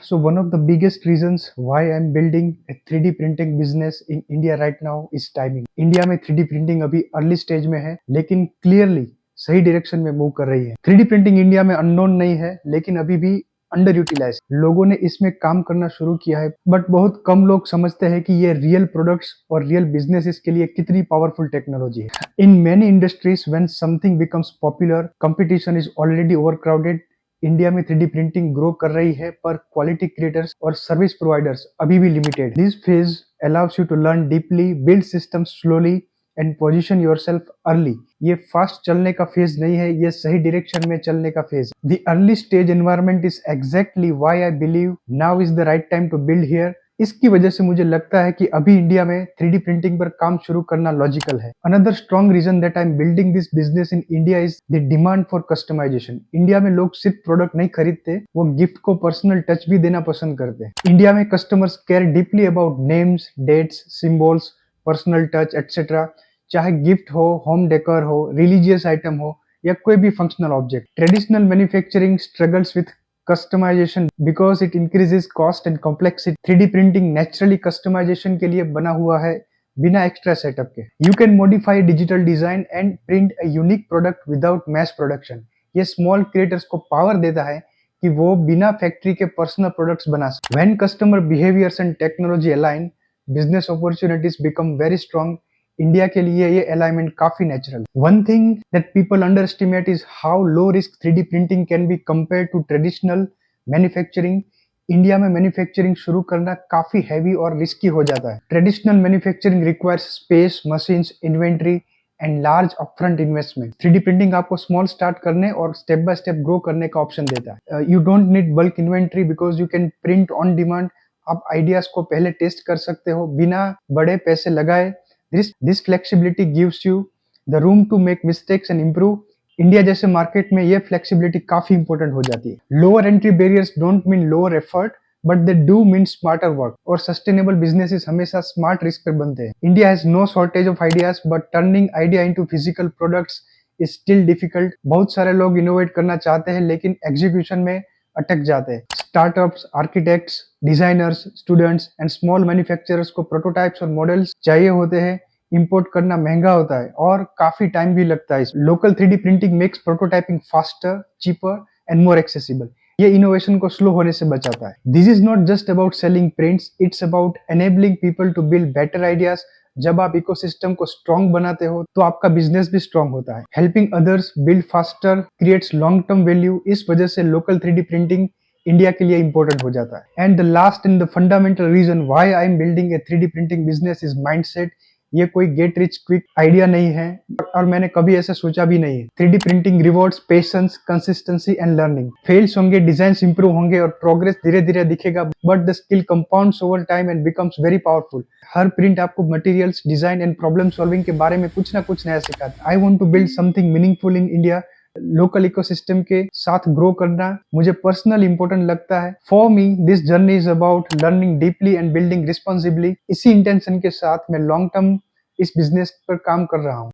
So one of the biggest reasons why I'm building a 3D printing business in India right now is timing. India में 3D printing अभी early stage में है, लेकिन clearly सही direction में move कर रही है। 3D प्रिंटिंग इंडिया में अननोन नहीं है, लेकिन अभी भी अंडर यूटिलाइज लोगों ने इसमें काम करना शुरू किया है, बट बहुत कम लोग समझते हैं कि ये रियल प्रोडक्ट्स और रियल बिजनेसेस के लिए कितनी पावरफुल टेक्नोलॉजी है। In many industries when something becomes popular, competition is already overcrowded. India में 3D प्रिंटिंग ग्रो कर रही है, पर क्वालिटी क्रिएटर्स और सर्विस प्रोवाइडर्स अभी भी limited. This phase allows you to learn deeply, build system slowly and position yourself early. ये fast चलने का फेज नहीं है, ये सही डायरेक्शन में चलने का फेज। The early stage environment is exactly why I believe now is the right time to build here. इसकी वजह से मुझे लगता है कि अभी इंडिया में 3D प्रिंटिंग पर काम शुरू करना लॉजिकल है। Another strong reason that I am building this business in India is the demand for customization. India में लोग सिर्फ प्रोडक्ट नहीं खरीदते, वो गिफ्ट को पर्सनल टच भी देना पसंद करते हैं। इंडिया में customers care deeply about names, dates, symbols, personal touch etcetera. चाहे गिफ्ट हो, होम डेकोर हो, रिलीजियस आइटम हो या कोई भी functional object. Traditional manufacturing struggles with customization because it increases cost and complexity. 3D printing naturally customization के लिए बना हुआ है, बिना एक्स्ट्रा सेटअप के। You can modify digital design and print a unique product without mass production. ये small creators को power देता है कि वो बिना फैक्ट्री के पर्सनल प्रोडक्ट्स बना सके। When customer behaviors and technology align, business opportunities become very strong. India के लिए ये अलाइनमेंट काफी natural. One thing that people underestimate is how low risk 3D printing can be compare to traditional manufacturing. India में manufacturing शुरू करना काफी heavy और risky हो जाता है। Traditional manufacturing requires space, machines, inventory and large upfront investment. 3D printing आपको small start करने और स्टेप बाय स्टेप ग्रो करने का ऑप्शन देता है। You don't need bulk inventory because you can print on demand. आप आइडियाज को पहले टेस्ट कर सकते हो बिना बड़े पैसे लगाए। This flexibility gives you the room to make mistakes and improve. India जैसे मार्केट में ये फ्लेक्सिबिलिटी काफी इंपॉर्टेंट हो जाती है। Lower entry barriers don't mean lower effort, but they do mean smarter work. और सस्टेनेबल बिजनेसेस हमेशा स्मार्ट रिस्क पर बनते हैं। India has no shortage of ideas, but turning idea into physical products is still difficult. बहुत सारे लोग innovate करना चाहते हैं, लेकिन एग्जीक्यूशन में अटक जाते हैं। Startups, architects, designers, students and small manufacturers को प्रोटोटाइप्स और मॉडल्स चाहिए होते हैं। इंपोर्ट करना महंगा होता है और काफी टाइम भी लगता है। Local 3D printing makes prototyping faster, cheaper and more accessible. ये इनोवेशन को स्लो होने से बचाता है। This is not just about selling prints, it's about enabling people to build better ideas. जब आप इकोसिस्टम को स्ट्रॉन्ग बनाते हो तो आपका बिजनेस भी स्ट्रॉन्ग होता है। Helping others build faster creates long term value. इस वजह से लोकल 3D प्रिंटिंग इंडिया के लिए इंपॉर्टेंट हो जाता है। And the last and the fundamental reason why I am building a 3D printing business is mindset. ये कोई गेट रिच क्विक आइडिया नहीं है और मैंने कभी ऐसा सोचा भी नहीं है। 3D printing rewards patience, consistency and learning. Fails होंगे, डिजाइन्स इंप्रूव होंगे और प्रोग्रेस धीरे धीरे दिखेगा, but the skill compounds over time and becomes very powerful. हर प्रिंट आपको materials, design and problem solving के बारे में कुछ ना कुछ नया सिखाता है। I want to build something meaningful in India. Local ecosystem के साथ ग्रो करना मुझे पर्सनल इंपॉर्टेंट लगता है। For me this journey is about learning deeply and building responsibly. इसी इंटेंशन के साथ मैं लॉन्ग टर्म इस बिजनेस पर काम कर रहा हूँ।